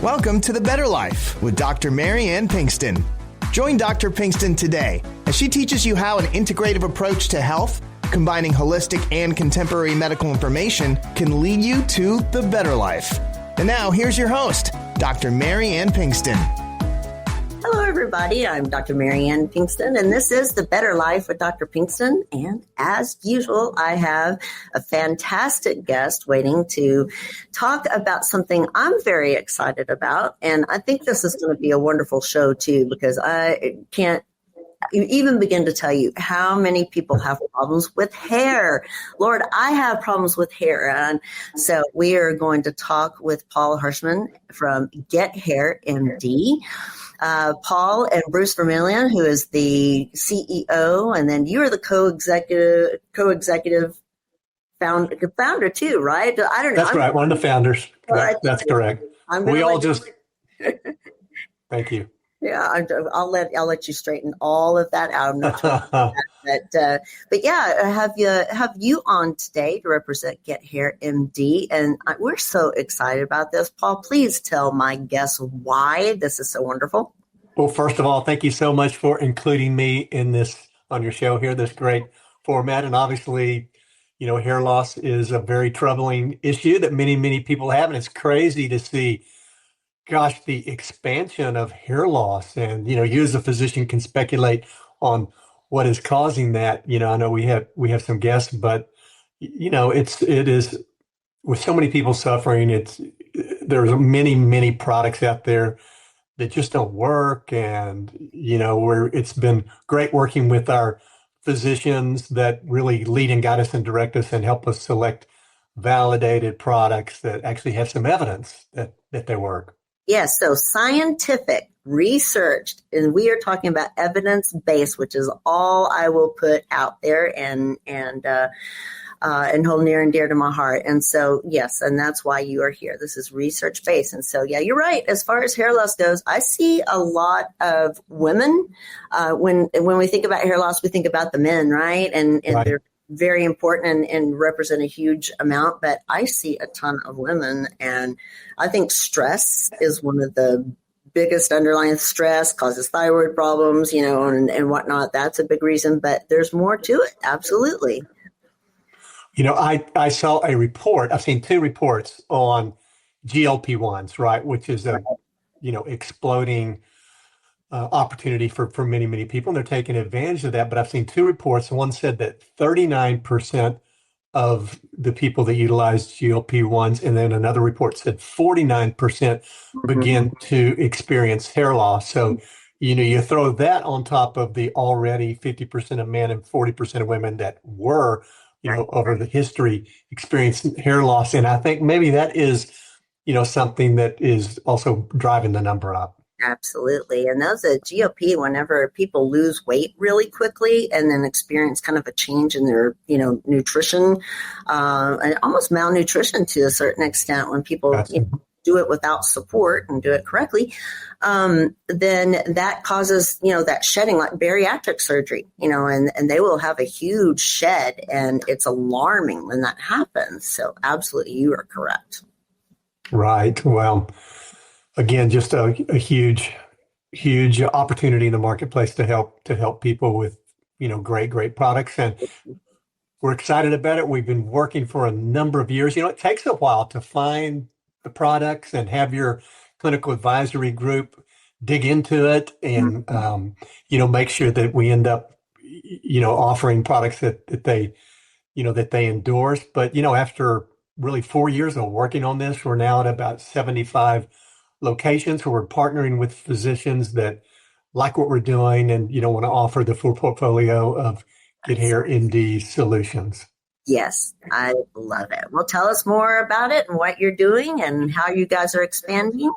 Welcome to The Better Life with Dr. Mary Ann Pinkston. Join Dr. Pinkston today as she teaches you how an integrative approach to health, combining holistic and contemporary medical information, can lead you to the better life. And now, here's your host, Dr. Mary Ann Pinkston. Hello, everybody. I'm Dr. Mary Ann Pinkston, and this is The Better Life with Dr. Pinkston. And as usual, I have a fantastic guest waiting to talk about something I'm very excited about. And I think this is going to be a wonderful show, too, because I can't even begin to tell you how many people have problems with hair. Lord, I have problems with hair. And so we are going to talk with Paul Herchman from GetHairMD. Paul and Bruce Vermillion, who is the CEO, and then you're the co-executive founder too, right? I don't know. That's right. One of the founders. That's correct. We all just. Thank you. Yeah, I'll let you straighten all of that out. I'm not talking about that. But yeah, have you on today to represent GetHairMD, and we're so excited about this. Paul, please tell my guests why this is so wonderful. Well, first of all, thank you so much for including me in this on your show here. This great format, and obviously, hair loss is a very troubling issue that many people have, and it's crazy to see. Gosh, the expansion of hair loss, and you as a physician can speculate on what is causing that. I know we have some guests, but it is with so many people suffering. There's many products out there that just don't work, and it's been great working with our physicians that really lead and guide us and direct us and help us select validated products that actually have some evidence that they work. Yes, so scientific, researched, and we are talking about evidence-based, which is all I will put out there and hold near and dear to my heart. And so, yes, and that's why you are here. This is research-based. And so, yeah, you're right. As far as hair loss goes, I see a lot of women. When we think about hair loss, we think about the men, right? And right. They're very important and represent a huge amount, but I see a ton of women, and I think stress is one of the biggest underlying. Stress causes thyroid problems, and whatnot. That's a big reason, but there's more to it. Absolutely. I saw a report. I've seen two reports on GLP-1s, right, which is a, exploding opportunity for many people, and they're taking advantage of that. But I've seen two reports. One said that 39% of the people that utilize GLP-1s, and then another report said 49% begin to experience hair loss. So, you throw that on top of the already 50% of men and 40% of women that were, over the history experiencing hair loss. And I think maybe that is, something that is also driving the number up. Absolutely. And those GOP, whenever people lose weight really quickly and then experience kind of a change in their, nutrition, and almost malnutrition to a certain extent when people do it without support and do it correctly, then that causes, that shedding, like bariatric surgery, and they will have a huge shed, and it's alarming when that happens. So absolutely, you are correct. Right. Well, again, just a huge opportunity in the marketplace to help people with, great products. And we're excited about it. We've been working for a number of years. It takes a while to find the products and have your clinical advisory group dig into it and, make sure that we end up, offering products that they endorse. But, after really 4 years of working on this, we're now at about 75 locations where we're partnering with physicians that like what we're doing and want to offer the full portfolio of GetHairMD solutions. Yes, I love it. Well, tell us more about it and what you're doing and how you guys are expanding.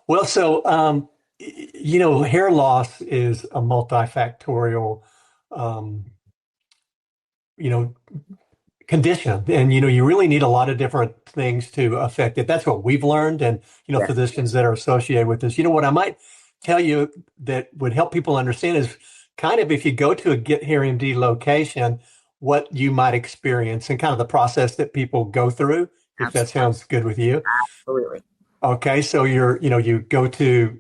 Well, so hair loss is a multifactorial condition. And, you really need a lot of different things to affect it. That's what we've learned. And, physicians that are associated with this, what I might tell you that would help people understand is kind of if you go to a GetHairMD location, what you might experience and kind of the process that people go through, if that sounds good with you. Absolutely. Okay, so you go to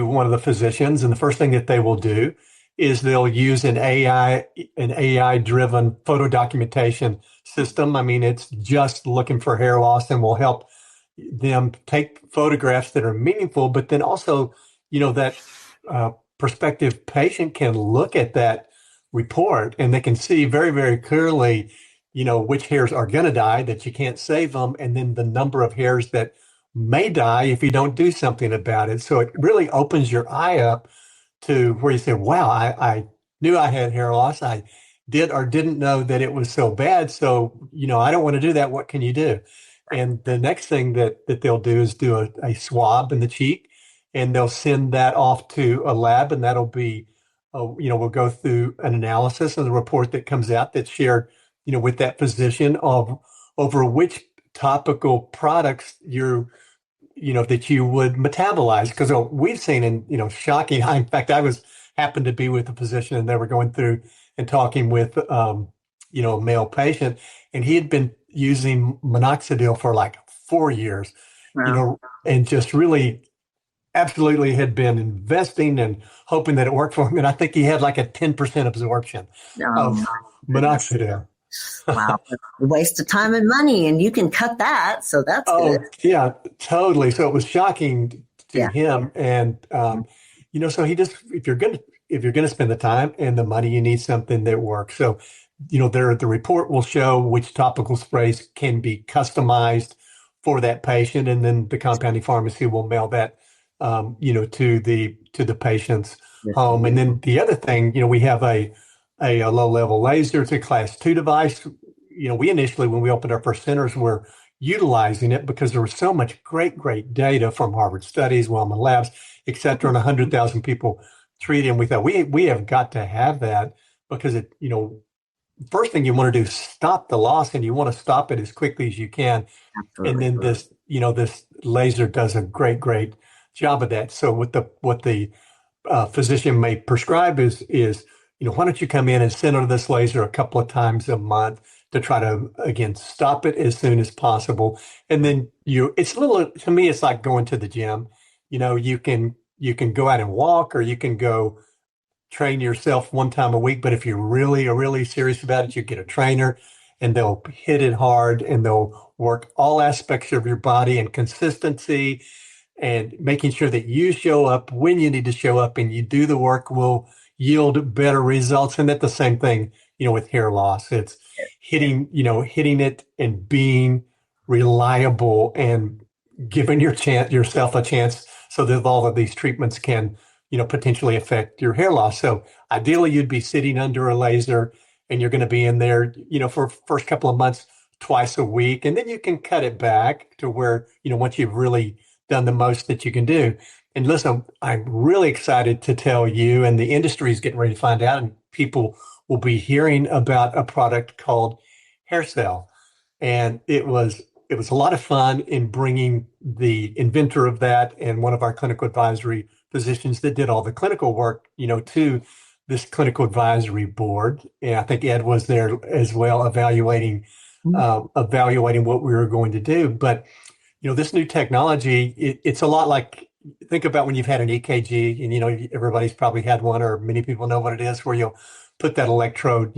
one of the physicians, and the first thing that they will do is they'll use an AI driven photo documentation system. I mean, it's just looking for hair loss and will help them take photographs that are meaningful, but then also, that prospective patient can look at that report and they can see very, very clearly, which hairs are going to die, that you can't save them, and then the number of hairs that may die if you don't do something about it. So it really opens your eye up to where you say, wow, I knew I had hair loss. I did or didn't know that it was so bad. So, I don't want to do that. What can you do? And the next thing that they'll do is do a swab in the cheek, and they'll send that off to a lab, and that'll be, we'll go through an analysis of the report that comes out that's shared, with that physician over which topical products that you would metabolize. Because we've seen shocking, in fact, happened to be with a physician, and they were going through and talking with, a male patient, and he had been using Minoxidil for like 4 years, Wow. and just really absolutely had been investing and hoping that it worked for him. And I think he had like a 10% absorption Oh of my goodness. Minoxidil. Wow. A waste of time and money, and you can cut that. So that's good. Oh, yeah, totally. So it was shocking to Yeah. him. And, so if you're going to spend the time and the money, you need something that works. So, the report will show which topical sprays can be customized for that patient. And then the compounding pharmacy will mail that, to the patient's Yes. home. And then the other thing, we have a low level laser. It's a class 2 device. We initially, when we opened our first centers, were utilizing it because there was so much great data from Harvard studies, Wellman Labs, et cetera, and 100,000 people treated. And we thought we have got to have that because first thing you want to do is stop the loss, and you want to stop it as quickly as you can. Absolutely. And then this laser does a great job of that. So what the physician may prescribe is why don't you come in and center this laser a couple of times a month to try to, again, stop it as soon as possible. And then to me, it's like going to the gym. You can go out and walk, or you can go train yourself one time a week. But if you really are really serious about it, you get a trainer, and they'll hit it hard, and they'll work all aspects of your body, and consistency and making sure that you show up when you need to show up, and you do the work will yield better results. And that's the same thing, with hair loss. It's hitting it and being reliable and giving yourself a chance so that all of these treatments can, potentially affect your hair loss. So ideally you'd be sitting under a laser, and you're going to be in there, for first couple of months, twice a week. And then you can cut it back to where, once you've really done the most that you can do. And listen, I'm really excited to tell you, and the industry is getting ready to find out, and people will be hearing about a product called HairCell. And it was a lot of fun in bringing the inventor of that and one of our clinical advisory physicians that did all the clinical work, to this clinical advisory board. And I think Ed was there as well, evaluating what we were going to do. But this new technology, it's a lot like, think about when you've had an EKG, and, everybody's probably had one, or many people know what it is, where you'll put that electrode,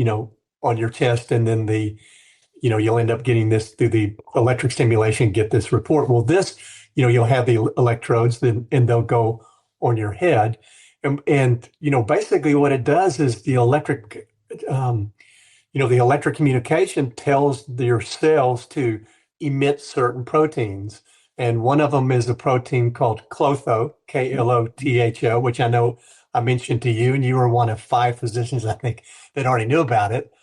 on your chest, and then you'll end up getting this through the electric stimulation, get this report. Well, this, you'll have the electrodes, and they'll go on your head. And basically what it does is the electric communication tells your cells to emit certain proteins. And one of them is a protein called Klotho, Klotho, which I know I mentioned to you, and you were one of 5 physicians, I think, that already knew about it.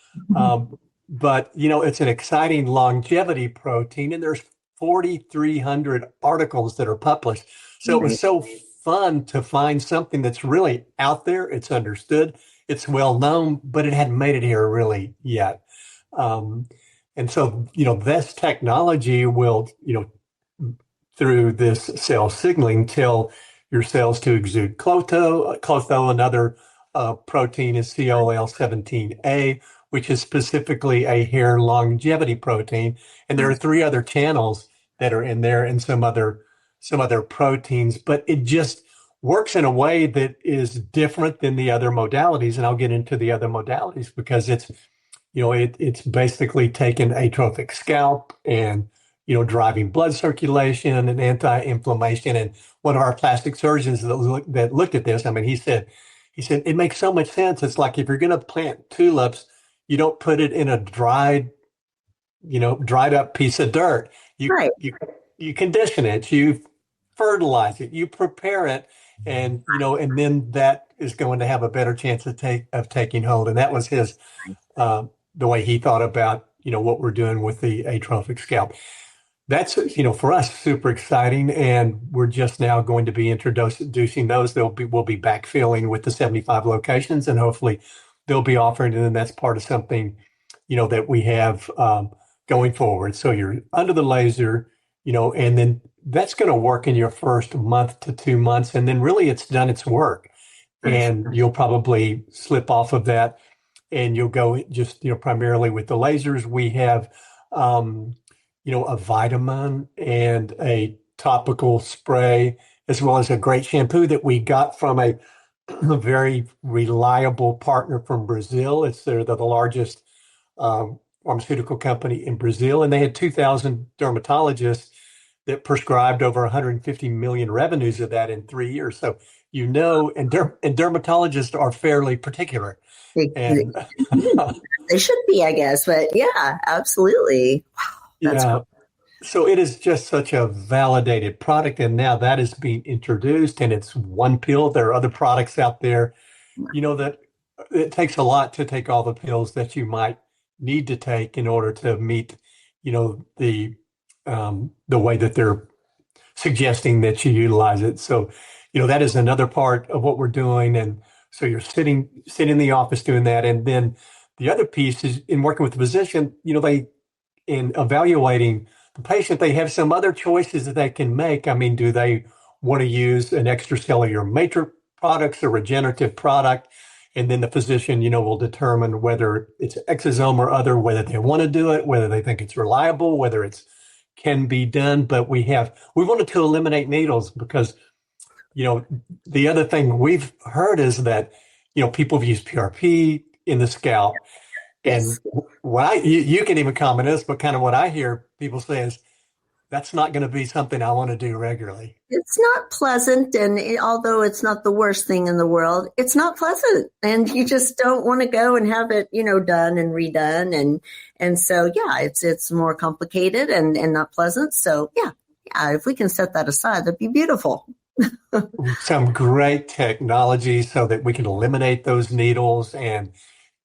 But, it's an exciting longevity protein, and there's 4,300 articles that are published. So it was so fun to find something that's really out there. It's understood, it's well known, but it hadn't made it here really yet. And so, this technology will, through this cell signaling, tell your cells to exude Klotho. Klotho, another protein, is COL17A, which is specifically a hair longevity protein. And there are 3 other channels that are in there, and some other some other proteins, but it just works in a way that is different than the other modalities. And I'll get into the other modalities because it's basically taking atrophic scalp and, driving blood circulation and anti-inflammation. And one of our plastic surgeons that looked at this, I mean, he said, it makes so much sense. It's like if you're going to plant tulips, you don't put it in a dried up piece of dirt. Right. You condition it, you fertilize it, you prepare it, and and then that is going to have a better chance of taking hold. And that was his the way he thought about what we're doing with the atrophic scalp. That's for us super exciting, and we're just now going to be introducing those. We'll be backfilling with the 75 locations, and hopefully they'll be offering, and then that's part of something that we have going forward. So you're under the laser, and then that's going to work in your first month to 2 months, and then really it's done its work, and you'll probably slip off of that, and you'll go just primarily with the lasers. We have a vitamin and a topical spray, as well as a great shampoo that we got from a very reliable partner from Brazil. They're the largest pharmaceutical company in Brazil, and they had 2,000 dermatologists that prescribed over 150 million revenues of that in 3 years. So and dermatologists are fairly particular. And they should be, I guess, but yeah, absolutely. Wow, cool. So it is just such a validated product, and now that is being introduced, and it's one pill. There are other products out there, that it takes a lot to take all the pills that you might need to take in order to meet, the way that they're suggesting that you utilize it. So, that is another part of what we're doing. And so you're sitting in the office doing that. And then the other piece is in working with the physician, in evaluating the patient, they have some other choices that they can make. I mean, do they want to use an extracellular matrix products, a regenerative product? And then the physician, will determine whether it's exosome or other, whether they want to do it, whether they think it's reliable, whether it can be done. But we wanted to eliminate needles because, the other thing we've heard is that, people have used PRP in the scalp. And you can even comment this, but kind of what I hear people say is, that's not going to be something I want to do regularly. It's not pleasant. And although it's not the worst thing in the world, it's not pleasant. And you just don't want to go and have it, done and redone. And so, yeah, it's more complicated and not pleasant. So, yeah, if we can set that aside, that'd be beautiful. Some great technology so that we can eliminate those needles. And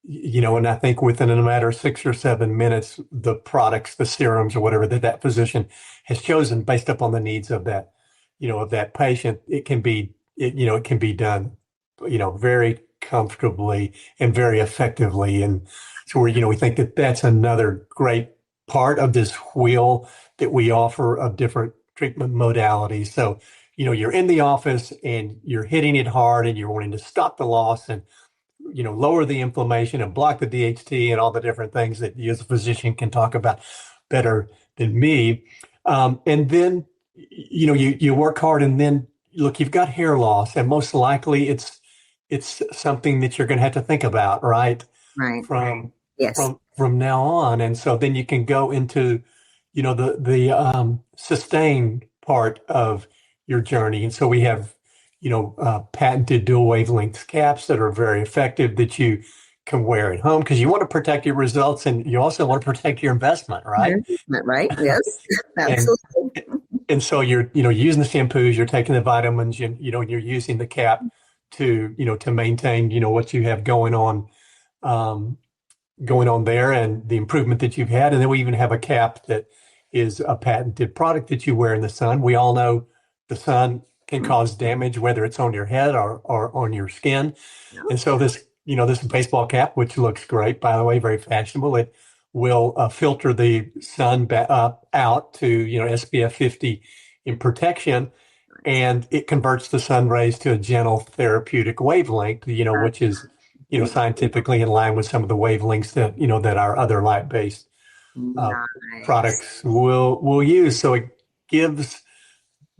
I think within a matter of 6 or 7 minutes, the products, the serums or whatever that physician has chosen based upon the needs of that, of that patient, it can be done, very comfortably and very effectively. And so we think that that's another great part of this wheel that we offer of different treatment modalities. So, you're in the office and you're hitting it hard and you're wanting to stop the loss and lower the inflammation and block the DHT and all the different things that you as a physician can talk about better than me. And then, you work hard and then look, you've got hair loss and most likely it's something that you're going to have to think about, right? Right. From now on. And so then you can go into, the sustained part of your journey. And so we have patented dual wavelength caps that are very effective that you can wear at home because you want to protect your results and you also want to protect your investment, right? Right. Yes, absolutely. and so you're, using the shampoos, you're taking the vitamins, you're using the cap to, to maintain, what you have going on there and the improvement that you've had. And then we even have a cap that is a patented product that you wear in the sun. We all know the sun can cause damage, whether it's on your head or on your skin. And so this baseball cap, which looks great, by the way, very fashionable, it will filter the sun out to, SPF 50 in protection. And it converts the sun rays to a gentle therapeutic wavelength, which is, scientifically in line with some of the wavelengths that, that our other light-based products will use. So it gives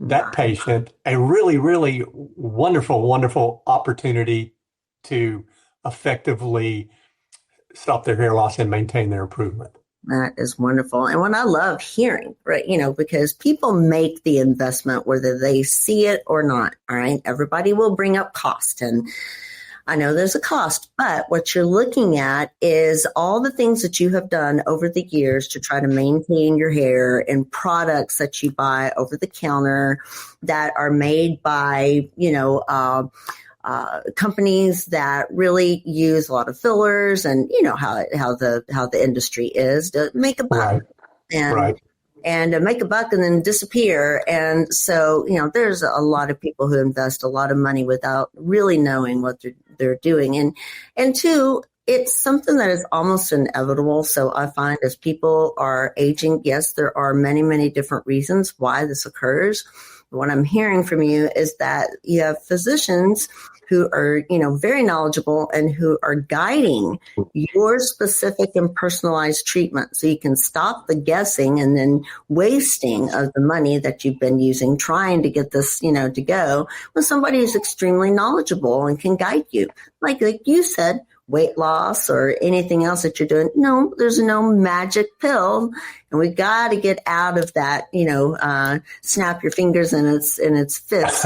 that patient a really, really wonderful, wonderful opportunity to effectively stop their hair loss and maintain their improvement. That is wonderful. And what I love hearing, right, because people make the investment whether they see it or not. All right. Everybody will bring up cost. And I know there's a cost, but what you're looking at is all the things that you have done over the years to try to maintain your hair, and products that you buy over the counter that are made by, companies that really use a lot of fillers, and how the industry is to make a buck. Right. And make a buck and then disappear. And so, there's a lot of people who invest a lot of money without really knowing what they're doing. And two, it's something that is almost inevitable. So I find as people are aging, yes, there are many, many different reasons why this occurs. What I'm hearing from you is that you have physicians who are, very knowledgeable and who are guiding your specific and personalized treatment. So you can stop the guessing and then wasting of the money that you've been using trying to get this, to go with somebody who's extremely knowledgeable and can guide you. Like you said, weight loss or anything else that you're doing. No, there's no magic pill. And we got to get out of that, snap your fingers in its fist.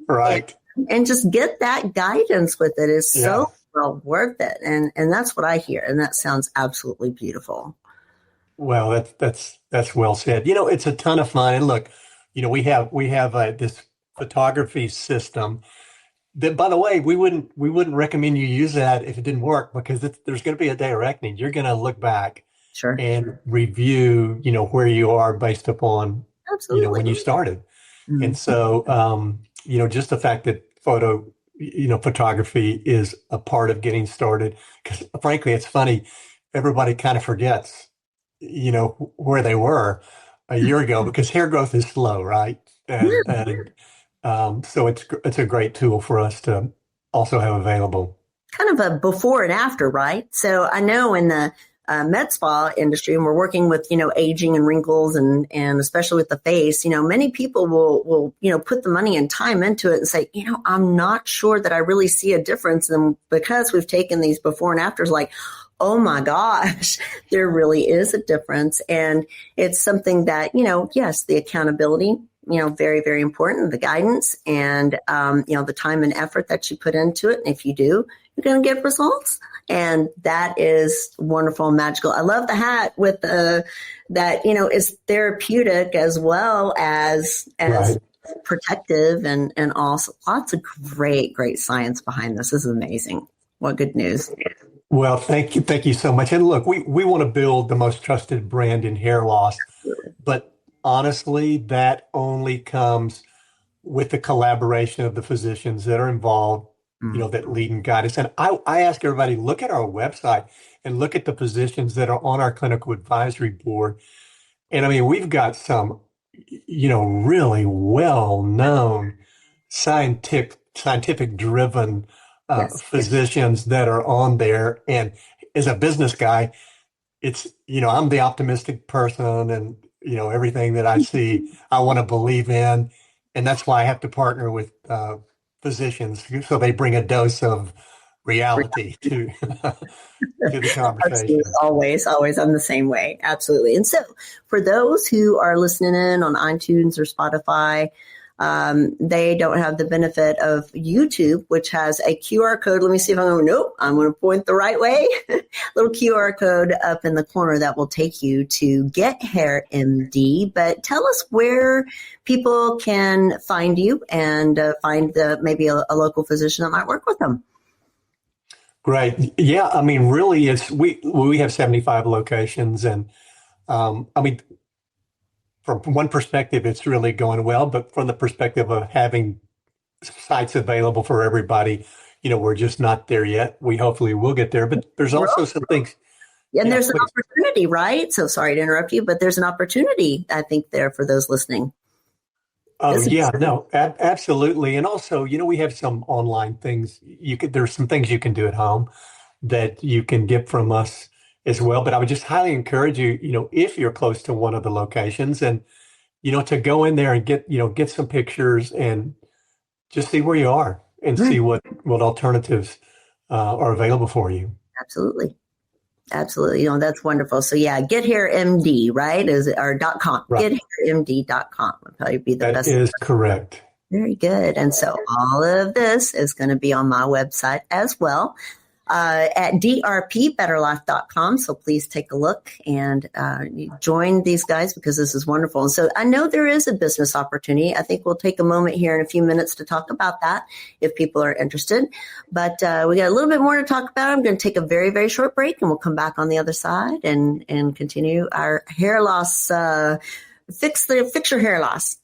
Right. And just get that guidance with it is so well worth it. And that's what I hear. And that sounds absolutely beautiful. Well, that's well said. It's a ton of fun. And look, we have this photography system that, by the way, we wouldn't recommend you use that if it didn't work, because there's going to be a day of reckoning. You're going to look back and review, where you are based upon, when you started. Mm-hmm. And so, just the fact that photography is a part of getting started, because frankly, it's funny. Everybody kind of forgets, where they were a year ago, because hair growth is slow, right? And so it's a great tool for us to also have available. Kind of a before and after, right? So I know in the med spa industry, and we're working with, aging and wrinkles and especially with the face, many people will, put the money and time into it and say, I'm not sure that I really see a difference. And because we've taken these before and afters, like, oh my gosh, there really is a difference. And it's something that, yes, the accountability, very, very important, the guidance and, the time and effort that you put into it. And if you do, you're going to get results. And that is wonderful and magical. I love the hat with that, is therapeutic as well as protective and also lots of great science behind this. This is amazing. What good news. Well, thank you so much. And look, we want to build the most trusted brand in hair loss, but honestly, that only comes with the collaboration of the physicians that are involved, that lead and guide us. And I ask everybody, look at our website and look at the physicians that are on our clinical advisory board. And I mean, we've got some, really well-known scientific driven physicians that are on there. And as a business guy, it's, I'm the optimistic person, and, everything that I see, I want to believe in. And that's why I have to partner with physicians, so they bring a dose of reality to the conversation. Always, I'm the same way. Absolutely. And so for those who are listening in on iTunes or Spotify, they don't have the benefit of YouTube, which has a QR code. Let me see if I'm going, nope, I'm going to point the right way. Little QR code up in the corner that will take you to GetHairMD. But tell us where people can find you and find maybe a local physician that might work with them. Great. Yeah. I mean, really, we have 75 locations, and from one perspective, it's really going well, but from the perspective of having sites available for everybody, we're just not there yet. We hopefully will get there, but there's also some things. And there's an opportunity, right? So sorry to interrupt you, but there's an opportunity, I think, there for those listening. Oh, yeah, no, absolutely. And also, we have some online things. There's some things you can do at home that you can get from us as well. But I would just highly encourage you, if you're close to one of the locations and, to go in there and get some pictures and just see where you are and see what alternatives are available for you. Absolutely. Absolutely. That's wonderful. So yeah, GetHairMD, right? Or .com. Right. GetHairMD.com would probably be the best. That is correct. Very good. And so all of this is going to be on my website as well. At drpbetterlife.com. So please take a look and join these guys because this is wonderful. And so I know there is a business opportunity. I think we'll take a moment here in a few minutes to talk about that if people are interested. But we got a little bit more to talk about. I'm going to take a very, very short break and we'll come back on the other side and continue our hair loss. Fix your hair loss.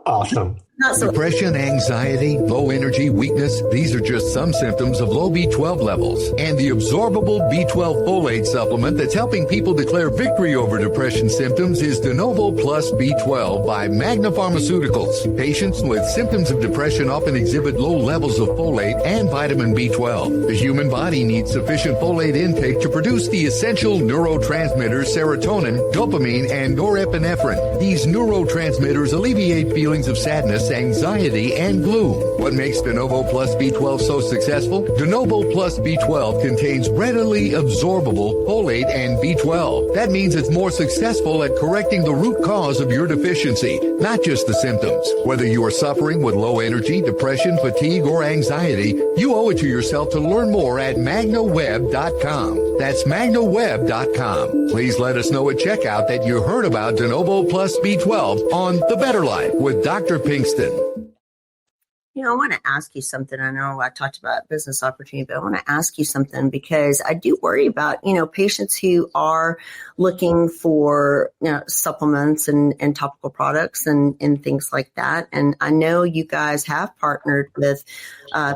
Awesome. Depression, anxiety, low energy, weakness, these are just some symptoms of low B12 levels. And the absorbable B12 folate supplement that's helping people declare victory over depression symptoms is De Novo Plus B12 by Magna Pharmaceuticals. Patients with symptoms of depression often exhibit low levels of folate and vitamin B12. The human body needs sufficient folate intake to produce the essential neurotransmitters serotonin, dopamine, and norepinephrine. These neurotransmitters alleviate feelings of sadness, anxiety, and gloom. What makes De Novo Plus B12 so successful? De Novo Plus B12 contains readily absorbable folate and B12. That means it's more successful at correcting the root cause of your deficiency, not just the symptoms. Whether you are suffering with low energy, depression, fatigue, or anxiety, you owe it to yourself to learn more at magnaweb.com. That's magnaweb.com. Please let us know at checkout that you heard about De Novo Plus B12 on The Better Life with Dr. Pinkston. I want to ask you something. I know I talked about business opportunity, but I want to ask you something because I do worry about, patients who are looking for, supplements and topical products and things like that. And I know you guys have partnered with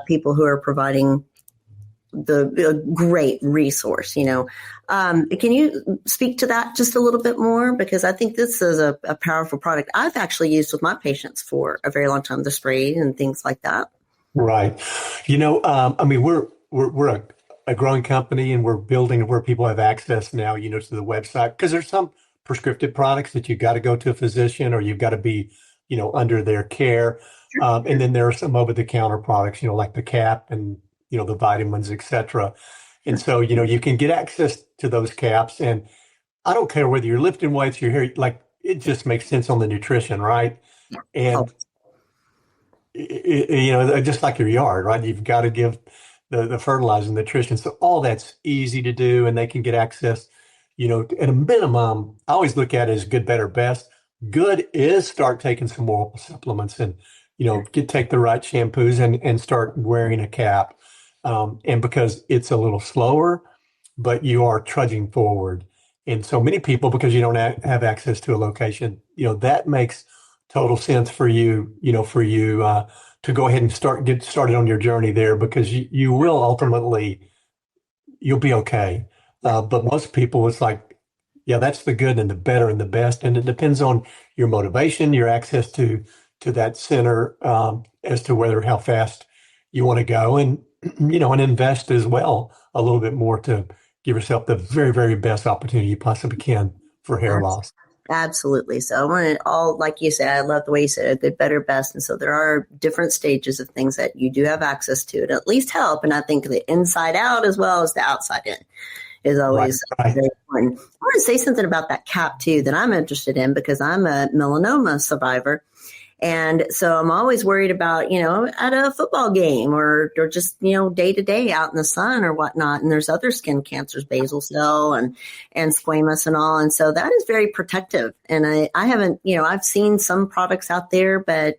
people who are providing the great resource, Can you speak to that just a little bit more? Because I think this is a powerful product I've actually used with my patients for a very long time, the spray and things like that. Right. We're a growing company and we're building where people have access now, to the website, because there's some prescriptive products that you've got to go to a physician or you've got to be, under their care. And then there are some over-the-counter products, like the cap and the vitamins, et cetera. And so, you can get access to those caps. And I don't care whether you're lifting weights, you're here, it just makes sense on the nutrition, right? And, just like your yard, right? You've got to give the fertilizer and nutrition. So all that's easy to do. And they can get access, at a minimum. I always look at it as good, better, best. Good is start taking some oral supplements and, take the right shampoos and start wearing a cap. And because it's a little slower, but you are trudging forward. And so many people, because you don't have access to a location, that makes total sense for you, to go ahead and get started on your journey there because you will ultimately, you'll be okay. But most people, it's like, yeah, that's the good and the better and the best. And it depends on your motivation, your access to that center, as to how fast you want to go and invest as well a little bit more to give yourself the very, very best opportunity you possibly can for hair loss. Absolutely. So I want it all, like you said, I love the way you said it, good, better, best. And so there are different stages of things that you do have access to at least help. And I think the inside out as well as the outside in is always very important. I want to say something about that cap too that I'm interested in because I'm a melanoma survivor. And so I'm always worried about, at a football game or just, day to day out in the sun or whatnot. And there's other skin cancers, basal cell and squamous and all. And so that is very protective. And I haven't, I've seen some products out there, but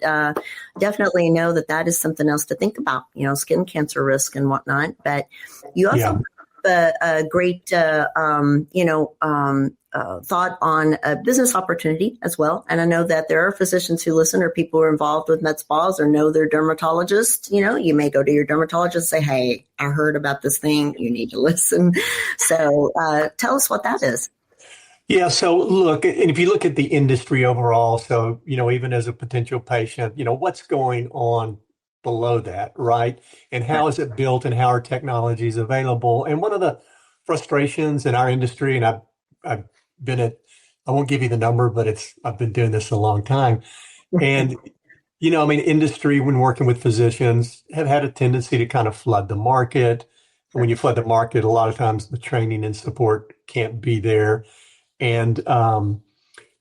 definitely know that is something else to think about, skin cancer risk and whatnot. But you also have a great, thought on a business opportunity as well. And I know that there are physicians who listen or people who are involved with med spas or know their dermatologist. You may go to your dermatologist and say, hey, I heard about this thing. You need to listen. So tell us what that is. Yeah. So look, and if you look at the industry overall, so, even as a potential patient, what's going on below that, right? And how is it built and how are technologies available? And one of the frustrations in our industry, and I've been at I won't give you the number, but I've been doing this a long time. And, I mean, industry, when working with physicians, have had a tendency to kind of flood the market. And when you flood the market, a lot of times the training and support can't be there. And, and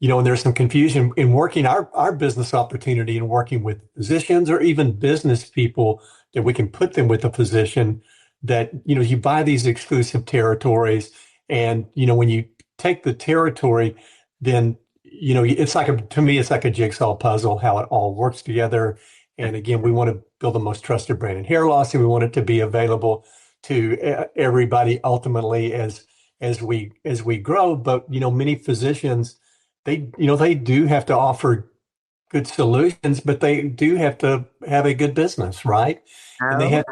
there's some confusion in working our business opportunity and working with physicians or even business people that we can put them with a physician that, you buy these exclusive territories. And, when you take the territory, then, to me, it's like a jigsaw puzzle, how it all works together. And again, we want to build the most trusted brand in hair loss, and we want it to be available to everybody ultimately as we grow. But, many physicians, they do have to offer good solutions, but they do have to have a good business, right? And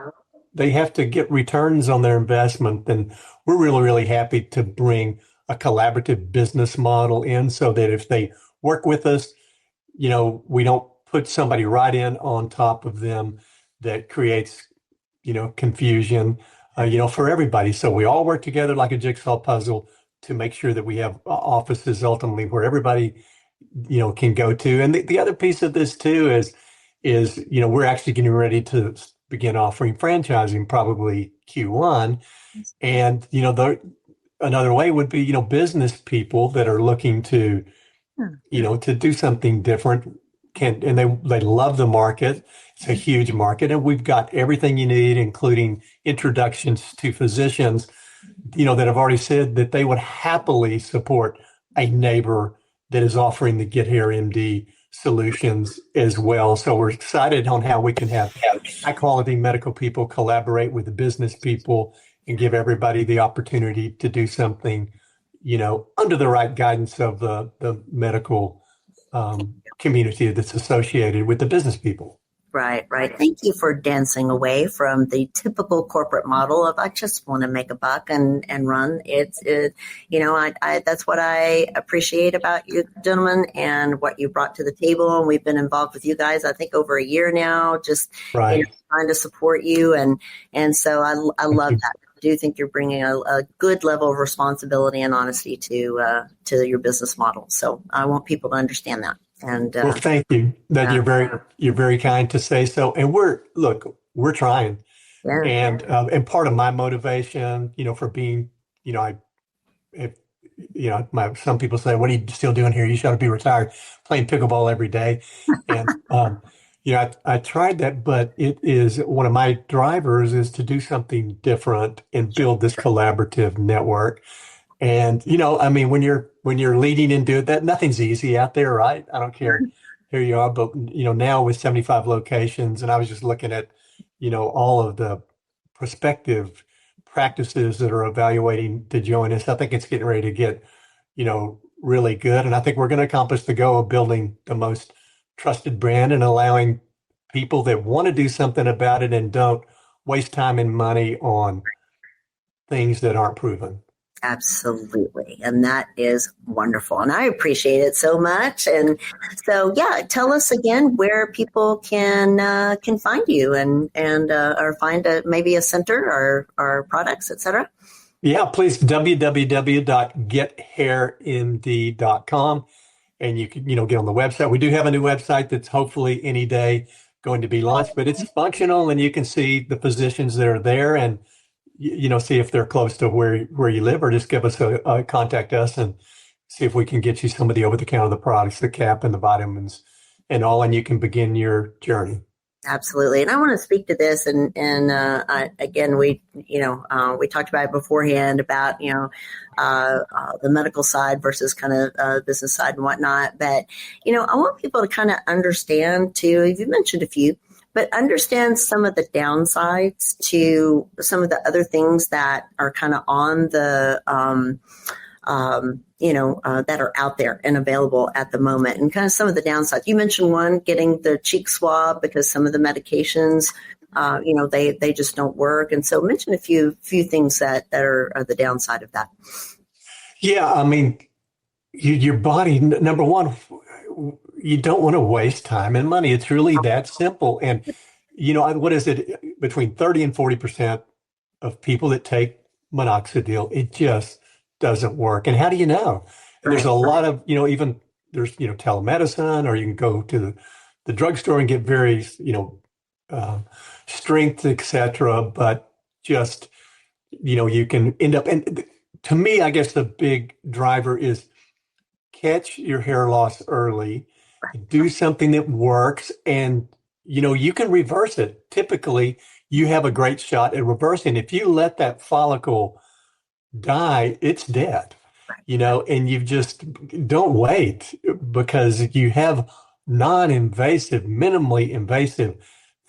they have to get returns on their investment. And we're really, really happy to bring a collaborative business model in so that if they work with us, we don't put somebody right in on top of them that creates, confusion, for everybody. So we all work together like a jigsaw puzzle to make sure that we have offices ultimately where everybody, can go to. And the other piece of this too is, we're actually getting ready to begin offering franchising probably Q1. And, another way would be, business people that are looking to, to do something different and they love the market. It's a huge market, and we've got everything you need, including introductions to physicians, that have already said that they would happily support a neighbor that is offering the GetHairMD solutions as well. So we're excited on how we can have high quality medical people collaborate with the business people and give everybody the opportunity to do something, under the right guidance of the medical community that's associated with the business people. Right. Thank you for dancing away from the typical corporate model of I just want to make a buck and run. That's what I appreciate about you gentlemen and what you brought to the table. And we've been involved with you guys, I think, over a year now, just trying to support you. And so I love that. I do think you're bringing a good level of responsibility and honesty to your business model. So I want people to understand that. And well, thank you. That you're very kind to say so. And we're trying. Yeah. And part of my motivation, for being, some people say, "What are you still doing here? You should be retired, playing pickleball every day." And I tried that, but it is one of my drivers is to do something different and build this collaborative network. And, when you're leading into that, nothing's easy out there, right? I don't care. Here you are. But, now with 75 locations, and I was just looking at, all of the prospective practices that are evaluating to join us. I think it's getting ready to get, really good. And I think we're going to accomplish the goal of building the most trusted brand and allowing people that want to do something about it and don't waste time and money on things that aren't proven. Absolutely. And that is wonderful. And I appreciate it so much. And so, tell us again where people can find you and or find maybe a center or products, et cetera. Yeah, please, www.gethairmd.com. And you can, get on the website. We do have a new website that's hopefully any day going to be launched, but it's functional and you can see the physicians that are there and see if they're close to where you live, or just give us contact us and see if we can get you some of the over-the-counter products, the cap and the vitamins and all, and you can begin your journey. Absolutely. And I want to speak to this. And again, we talked about it beforehand about, the medical side versus kind of business side and whatnot. But, I want people to kind of understand too, you mentioned a few, but understand some of the downsides to some of the other things that are kind of on the, that are out there and available at the moment, and kind of some of the downsides. You mentioned one, getting the cheek swab because some of the medications, they just don't work. And so mention a few things that are the downside of that. Yeah, I mean, your body, number one, you don't want to waste time and money. It's really that simple. And, what is it? Between 30 and 40% of people that take Minoxidil, it just doesn't work. And how do you know? And there's a lot of, even there's, telemedicine, or you can go to the drugstore and get various, strength, etc. But just, you can end up, and to me, I guess the big driver is catch your hair loss early, do something that works, and, you can reverse it. Typically, you have a great shot at reversing. If you let that follicle die, it's dead, and you just don't wait, because you have non-invasive, minimally invasive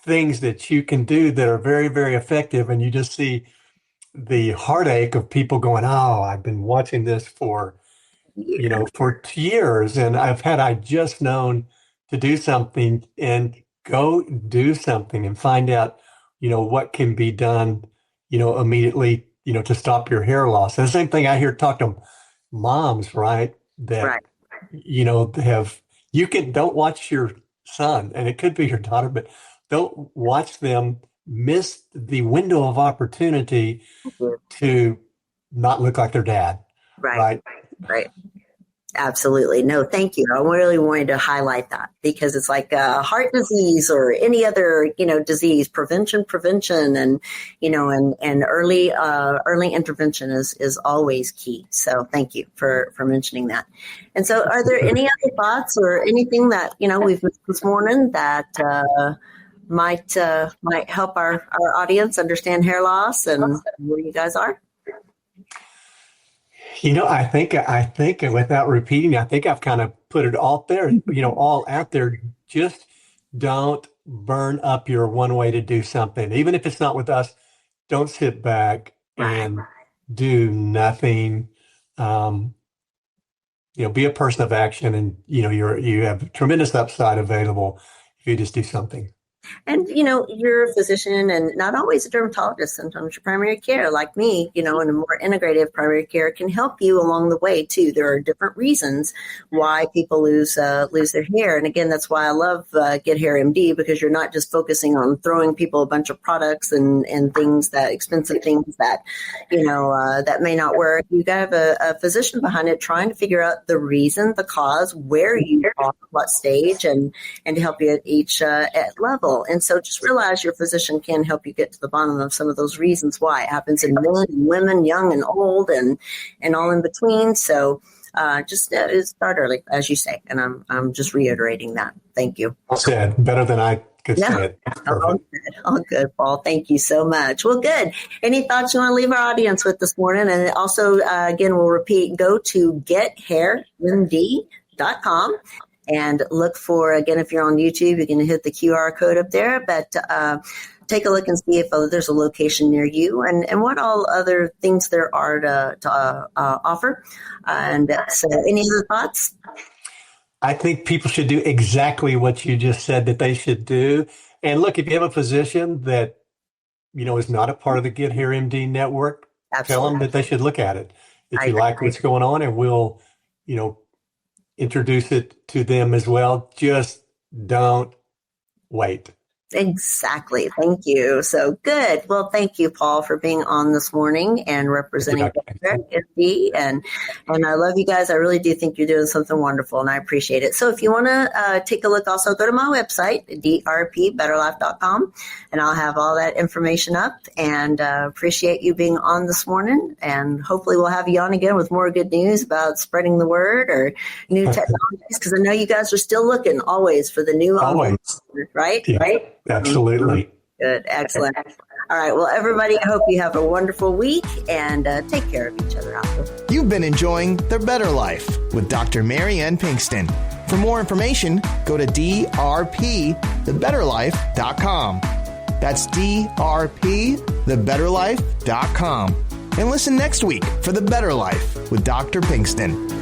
things that you can do that are very, very effective. And you just see the heartache of people going, oh, I've been watching this for years, and I just known to do something, and go do something and find out, what can be done, immediately, to stop your hair loss. And the same thing I hear talk to moms, right? That, don't watch your son, and it could be your daughter, but don't watch them miss the window of opportunity to not look like their dad. Right. Absolutely. No, thank you. I really wanted to highlight that, because it's like heart disease or any other, disease, prevention, and, and early intervention is always key. So thank you for mentioning that. And so are there any other thoughts or anything that, we've missed this morning that might help our audience understand hair loss and where you guys are? I think without repeating, I think I've kind of put it all there, all out there. Just don't burn up your one way to do something. Even if it's not with us, don't sit back and do nothing. Be a person of action, and, you have tremendous upside available if you just do something. And, you're a physician and not always a dermatologist. Sometimes your primary care, like me, and a more integrative primary care can help you along the way too. There are different reasons why people lose their hair. And again, that's why I love GetHairMD, because you're not just focusing on throwing people a bunch of products and things expensive things that, that may not work. You got a physician behind it trying to figure out the reason, the cause, where you are, what stage, and to help you at each level. And so just realize your physician can help you get to the bottom of some of those reasons why it happens in men and women, young and old, and all in between. So just start early, as you say. And I'm just reiterating that. Thank you. Well said. Better than I could say it. All good, Paul. Thank you so much. Well, good. Any thoughts you want to leave our audience with this morning? And also, again, we'll repeat, go to GetHairMD.com. And look for, again, if you're on YouTube, you can hit the QR code up there, but take a look and see if there's a location near you and what all other things there are to offer. And so any other thoughts? I think people should do exactly what you just said that they should do. And look, if you have a physician that, is not a part of the GetHairMD network, tell them that they should look at it. If you like what's going on, and we'll, introduce it to them as well. Just don't wait. Exactly. Thank you. So good. Well, thank you, Paul, for being on this morning and representing GetHairMD. And I love you guys. I really do think you're doing something wonderful, and I appreciate it. So if you want to take a look, also go to my website, drpbetterlife.com, and I'll have all that information up. And appreciate you being on this morning. And hopefully we'll have you on again with more good news about spreading the word or new technologies, because I know you guys are still looking always for the new. Always. Right? Yeah. Right? Absolutely. Good. Excellent. All right. Well, everybody, I hope you have a wonderful week, and take care of each other out there. You've been enjoying The Better Life with Dr. Mary Ann Pinkston. For more information, go to drpthebetterlife.com. That's drpthebetterlife.com. And listen next week for The Better Life with Dr. Pinkston.